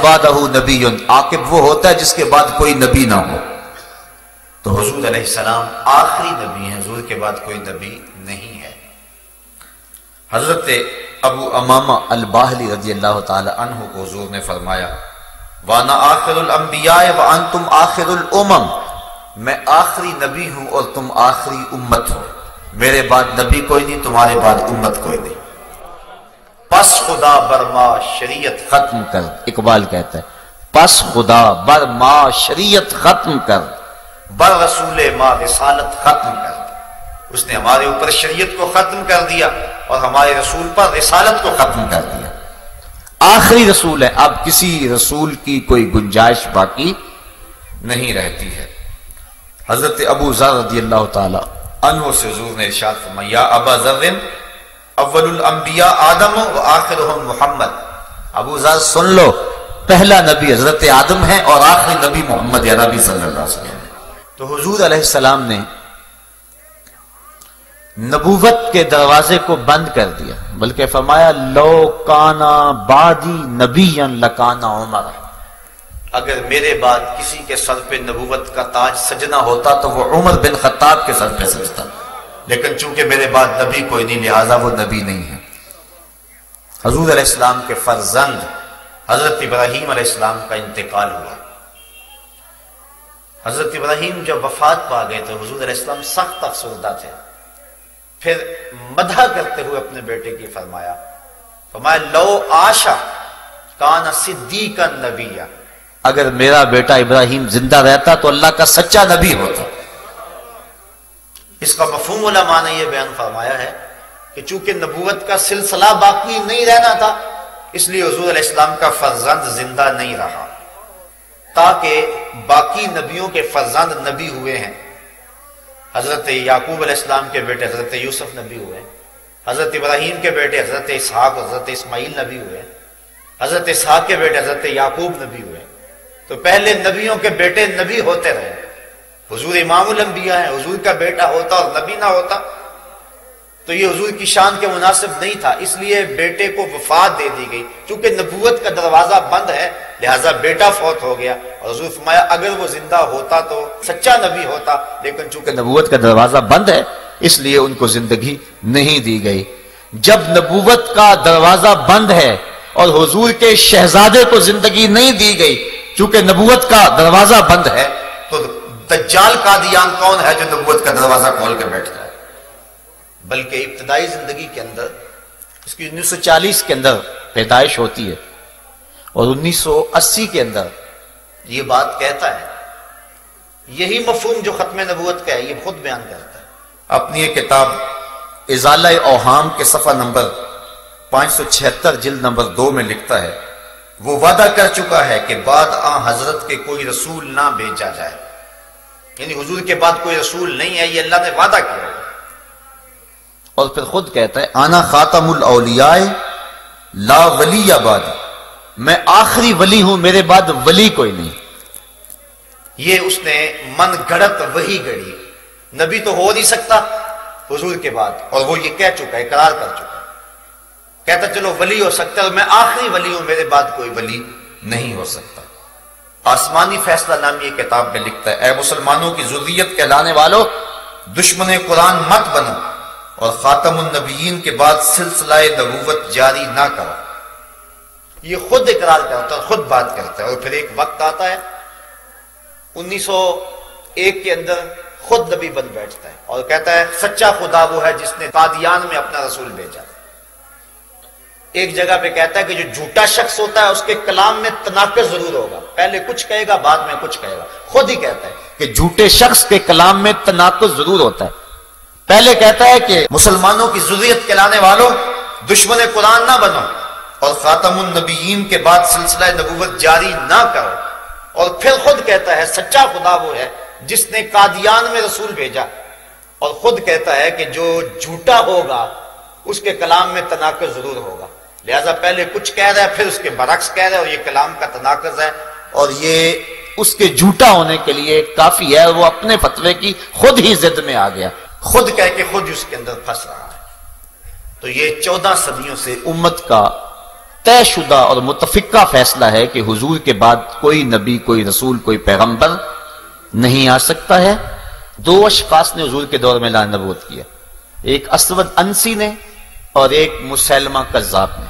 بعدہ نبی، عاقب وہ ہوتا ہے جس کے بعد کوئی نبی نہ ہو۔ تو حضور علیہ السلام آخری نبی ہیں، حضور کے بعد کوئی نبی نہیں ہے۔ حضرت ابو امامہ الباہلی رضی اللہ تعالی عنہ کو حضور نے فرمایا وَأَنَا آخِرُ الْأَنْبِيَاءِ وَأَنْتُمْ آخِرُ الْأُمَمِ، میں آخری نبی ہوں اور تم آخری امت ہو، میرے بعد نبی کوئی نہیں، تمہارے بعد امت کوئی نہیں۔ پس خدا برما شریعت ختم کر، اقبال کہتا ہے پس خدا برما شریعت ختم کر، بر رسول ما رسالت ختم کر، اس نے ہمارے اوپر شریعت کو ختم کر دیا اور ہمارے رسول پر رسالت کو ختم کر دیا۔ آخری رسول ہے، اب کسی رسول کی کوئی گنجائش باقی نہیں رہتی ہے۔ حضرت ابو ذر رضی اللہ تعالی عنہ سے حضور نے ارشاد فرمایا یا ابا ذر اول الانبیاء آدم و آخرهم محمد، ابو ذر سن لو، پہلا نبی حضرت آدم ہے اور آخری نبی محمد عربی صلی اللہ علیہ وسلم۔ تو حضور علیہ السلام نے نبوت کے دروازے کو بند کر دیا، بلکہ فرمایا لو کانا بعدی نبیا لکانا عمر، اگر میرے بعد کسی کے سر پہ نبوت کا تاج سجنا ہوتا تو وہ عمر بن خطاب کے سر پہ سجتا، لیکن چونکہ میرے بعد نبی کوئی نہیں لہذا وہ نبی نہیں ہے۔ حضور علیہ السلام کے فرزند حضرت ابراہیم علیہ السلام کا انتقال ہوا۔ حضرت ابراہیم جب وفات پا گئے تو حضور علیہ السلام سخت افسردہ تھے، پھر مدح کرتے ہوئے اپنے بیٹے کی فرمایا لو آشا کان صدیقا نبیا، اگر میرا بیٹا ابراہیم زندہ رہتا تو اللہ کا سچا نبی ہوتا۔ اس کا مفہوم علماء نے یہ بیان فرمایا ہے کہ چونکہ نبوت کا سلسلہ باقی نہیں رہنا تھا اس لیے حضور علیہ السلام کا فرزند زندہ نہیں رہا، تاکہ باقی نبیوں کے فرزند نبی ہوئے ہیں۔ حضرت یعقوب علیہ السلام کے بیٹے حضرت یوسف نبی ہوئے، حضرت ابراہیم کے بیٹے حضرت اسحاق حضرت اسماعیل نبی ہوئے، حضرت اسحاق کے بیٹے حضرت یعقوب نبی ہوئے۔ تو پہلے نبیوں کے بیٹے نبی ہوتے رہے۔ حضور امام الانبیاء ہیں، حضور کا بیٹا ہوتا اور نبی نہ ہوتا تو یہ حضور کی شان کے مناسب نہیں تھا، اس لیے بیٹے کو وفات دے دی گئی۔ چونکہ نبوت کا دروازہ بند ہے لہذا بیٹا فوت ہو گیا، اور حضور فرمایا اگر وہ زندہ ہوتا تو سچا نبی ہوتا، لیکن چونکہ نبوت کا دروازہ بند ہے اس لیے ان کو زندگی نہیں دی گئی۔ جب نبوت کا دروازہ بند ہے اور حضور کے شہزادے کو زندگی نہیں دی گئی چونکہ نبوت کا دروازہ بند ہے، تو دجال قادیان کون ہے جو نبوت کا دروازہ کھول کے بیٹھ جائے؟ بلکہ ابتدائی زندگی کے اندر اس کی 1940 کے اندر پیدائش ہوتی ہے اور 1980 کے اندر یہ بات کہتا ہے۔ یہی مفہوم جو ختم نبوت کا ہے یہ خود بیان کرتا ہے اپنی یہ کتاب ازالہ اوہام کے صفحہ نمبر 576 جلد نمبر 2 میں لکھتا ہے وہ وعدہ کر چکا ہے کہ بعد آن حضرت کے کوئی رسول نہ بھیجا جائے، یعنی حضور کے بعد کوئی رسول نہیں ہے، یہ اللہ نے وعدہ کیا ہے۔ اور پھر خود کہتا ہے آنا خاتم الاولیاء لا ولی بعد، میں آخری ولی ہوں، میرے بعد ولی کوئی نہیں۔ یہ اس نے من گھڑت وہی گڑی، نبی تو ہو نہیں سکتا حضور کے بعد، اور وہ یہ کہہ چکا ہے، اقرار کر چکا ہے، کہتا چلو ولی ہو سکتا ہے اور میں آخری ولی ہوں، میرے بعد کوئی ولی نہیں ہو سکتا۔ آسمانی فیصلہ نامی یہ کتاب میں لکھتا ہے اے مسلمانوں کی ذریت کہلانے والو، دشمن قرآن مت بنو اور خاتم النبیین کے بعد سلسلہ نبوت جاری نہ کرو۔ یہ خود اقرار کرتا ہے، خود بات کرتا ہے، اور پھر ایک وقت آتا ہے 1901 کے اندر خود نبی بن بیٹھتا ہے اور کہتا ہے سچا خدا وہ ہے جس نے قادیان میں اپنا رسول بھیجا۔ ایک جگہ پہ کہتا ہے کہ جو جھوٹا شخص ہوتا ہے اس کے کلام میں تناقض ضرور ہوگا، پہلے کچھ کہے گا بعد میں کچھ کہے گا، خود ہی کہتا ہے کہ جھوٹے شخص کے کلام میں تناقض ضرور ہوتا ہے۔ پہلے کہتا ہے کہ مسلمانوں کی ذریت کہلانے والوں دشمن قرآن نہ بنو اور خاتم النبیین کے بعد سلسلہ نبوت جاری نہ کرو، اور پھر خود کہتا ہے سچا خدا وہ ہے جس نے قادیان میں رسول بھیجا، اور خود کہتا ہے کہ جو جھوٹا ہوگا اس کے کلام میں تناقض ضرور ہوگا، لہذا پہلے کچھ کہہ رہا ہے پھر اس کے برعکس کہہ رہا ہے، اور یہ کلام کا تناقض ہے اور یہ اس کے جھوٹا ہونے کے لیے کافی ہے، وہ اپنے فتوے کی خود ہی ضد میں آ گیا، خود کہہ کے خود اس کے اندر پھنس رہا ہے۔ تو یہ 14 صدیوں سے امت کا طے شدہ اور متفقہ فیصلہ ہے کہ حضور کے بعد کوئی نبی، کوئی رسول، کوئی پیغمبر نہیں آ سکتا ہے۔ دو اشخاص نے حضور کے دور میں اعلان نبوت کیا، ایک اسود انسی نے اور ایک مسیلمہ کذاب نے۔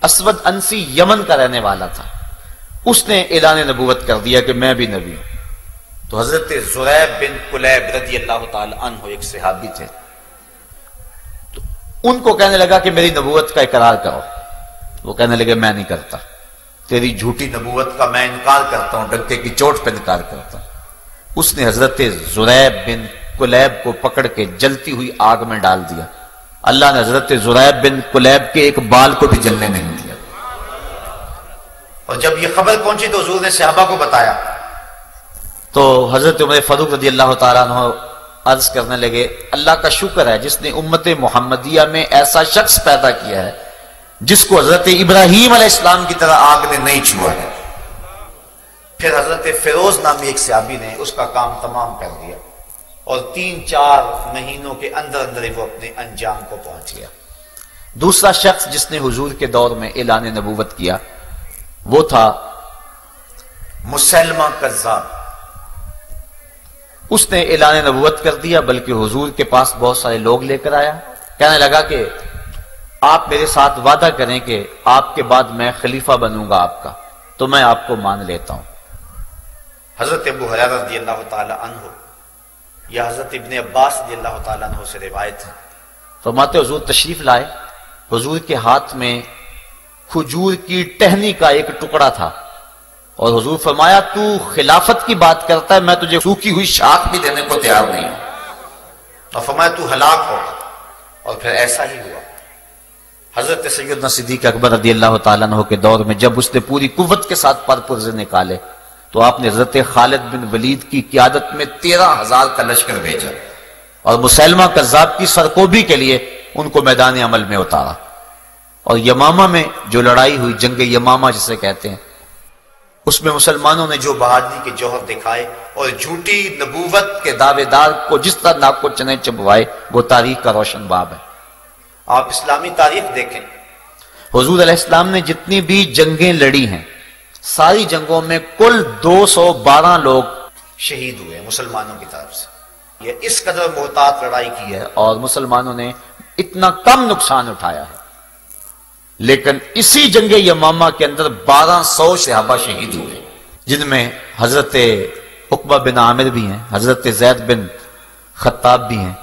اسود انسی یمن کا رہنے والا تھا، اس نے اعلان نبوت کر دیا کہ میں بھی نبی ہوں۔ تو حضرت زریب بن کلیب رضی اللہ تعالی عنہ ایک صحابی تھے، تو ان کو کہنے لگا کہ میری نبوت کا اقرار کرو۔ وہ کہنے لگے میں نہیں کرتا، تیری جھوٹی نبوت کا میں انکار کرتا ہوں، ڈنکے کی چوٹ پہ انکار کرتا ہوں۔ اس نے حضرت زریب بن کلیب کو پکڑ کے جلتی ہوئی آگ میں ڈال دیا۔ اللہ نے حضرت زریب بن کلیب کے ایک بال کو بھی جلنے نہیں دیا۔ اور جب یہ خبر پہنچی تو حضور نے صحابہ کو بتایا، تو حضرت عمر فاروق رضی اللہ تعالیٰ عنہ عرض کرنے لگے اللہ کا شکر ہے جس نے امت محمدیہ میں ایسا شخص پیدا کیا ہے جس کو حضرت ابراہیم علیہ السلام کی طرح آگ نے نہیں چھوا ہے۔ پھر حضرت فیروز نامی ایک صحابی نے اس کا کام تمام کر دیا اور 3-4 مہینوں کے اندر اندر ہی وہ اپنے انجام کو پہنچ گیا۔ دوسرا شخص جس نے حضور کے دور میں اعلان نبوت کیا وہ تھا مسیلمہ کذاب۔ اس نے اعلان نبوت کر دیا، بلکہ حضور کے پاس بہت سارے لوگ لے کر آیا، کہنے لگا کہ آپ میرے ساتھ وعدہ کریں کہ آپ کے بعد میں خلیفہ بنوں گا آپ کا، تو میں آپ کو مان لیتا ہوں۔ حضرت ابو ہریرہ رضی اللہ تعالی عنہ یا حضرت ابن عباس رضی اللہ تعالی عنہ سے روایت ہے، فرماتے حضور تشریف لائے، حضور کے ہاتھ میں کھجور کی ٹہنی کا ایک ٹکڑا تھا، اور حضور فرمایا تو خلافت کی بات کرتا ہے، میں تجھے سوکھی ہوئی شاخ بھی دینے کو تیار نہیں ہوں، اور فرمایا تو ہلاک ہوگا، اور پھر ایسا ہی ہوا۔ حضرت سیدنا صدیق اکبر رضی اللہ تعالیٰ عنہ کے دور میں جب اس نے پوری قوت کے ساتھ پر پرزے نکالے تو آپ نے حضرت خالد بن ولید کی قیادت میں 13,000 کا لشکر بھیجا اور مسیلمہ کذاب کی سرکوبی کے لیے ان کو میدان عمل میں اتارا، اور یمامہ میں جو لڑائی ہوئی، جنگ یمامہ جسے کہتے ہیں، اس میں مسلمانوں نے جو بہادری کے جوہر دکھائے اور جھوٹی نبوت کے دعوے دار کو جس طرح ناک کو چنے چبوائے، وہ تاریخ کا روشن باب ہے۔ آپ اسلامی تاریخ دیکھیں، حضور علیہ السلام نے جتنی بھی جنگیں لڑی ہیں ساری جنگوں میں کل 212 لوگ شہید ہوئے مسلمانوں کی طرف سے۔ یہ اس قدر محتاط لڑائی کی ہے اور مسلمانوں نے اتنا کم نقصان اٹھایا ہے، لیکن اسی جنگ یمامہ کے اندر 1200 صحابہ شہید ہوئے، جن میں حضرت عقبہ بن عامر بھی ہیں، حضرت زید بن خطاب بھی ہیں،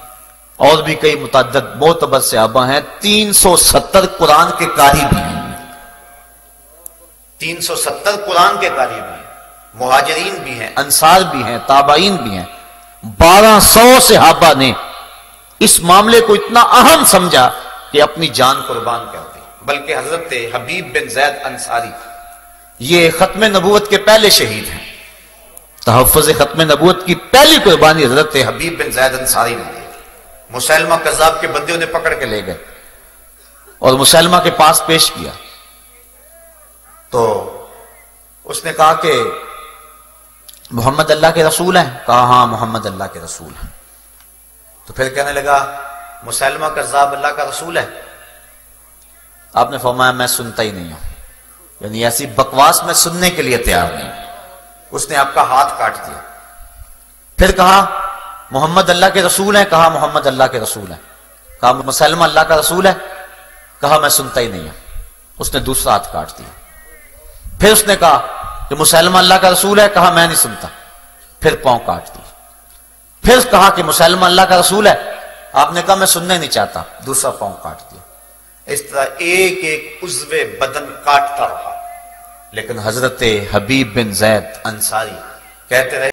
اور بھی کئی متعدد معتبر صحابہ ہیں۔ 370 قرآن کے قاری بھی ہیں، 370 قرآن کے قاری بھی ہیں، مہاجرین بھی ہیں، انصار بھی ہیں، تابعین بھی ہیں۔ 1200 صحابہ نے اس معاملے کو اتنا اہم سمجھا کہ اپنی جان قربان کر دی، بلکہ حضرت حبیب بن زید انصاری یہ ختم نبوت کے پہلے شہید ہیں۔ تحفظ ختم نبوت کی پہلی قربانی حضرت حبیب بن زید انصاری نے دی۔ مسیلمہ کذاب کے بندے انہیں پکڑ کے لے گئے اور مسیلمہ کے پاس پیش کیا، تو اس نے کہا کہ محمد اللہ کے رسول ہیں؟ کہا ہاں محمد اللہ کے رسول ہیں۔ تو پھر کہنے لگا مسیلمہ کذاب اللہ کا رسول ہے؟ آپ نے فرمایا میں سنتا ہی نہیں ہوں، یعنی ایسی بکواس میں سننے کے لیے تیار نہیں۔ اس نے آپ کا ہاتھ کاٹ دیا۔ پھر کہا محمد اللہ کے رسول ہیں؟ کہا محمد اللہ کے رسول ہیں۔ کہا مسیلمہ اللہ کا رسول ہے؟ کہا میں سنتا ہی نہیں ہوں۔ اس نے دوسرا ہاتھ کاٹ دیا۔ پھر اس نے کہا کہ مسیلمہ اللہ کا رسول ہے؟ کہا میں نہیں سنتا۔ پھر پاؤں کاٹ دیا۔ پھر کہا کہ مسیلمہ اللہ کا رسول ہے؟ آپ نے کہا میں سننا نہیں چاہتا۔ دوسرا پاؤں کاٹ دیا۔ اس طرح ایک ایک عضو بدن کاٹتا رہا، لیکن حضرت حبیب بن زید انصاری کہتے رہے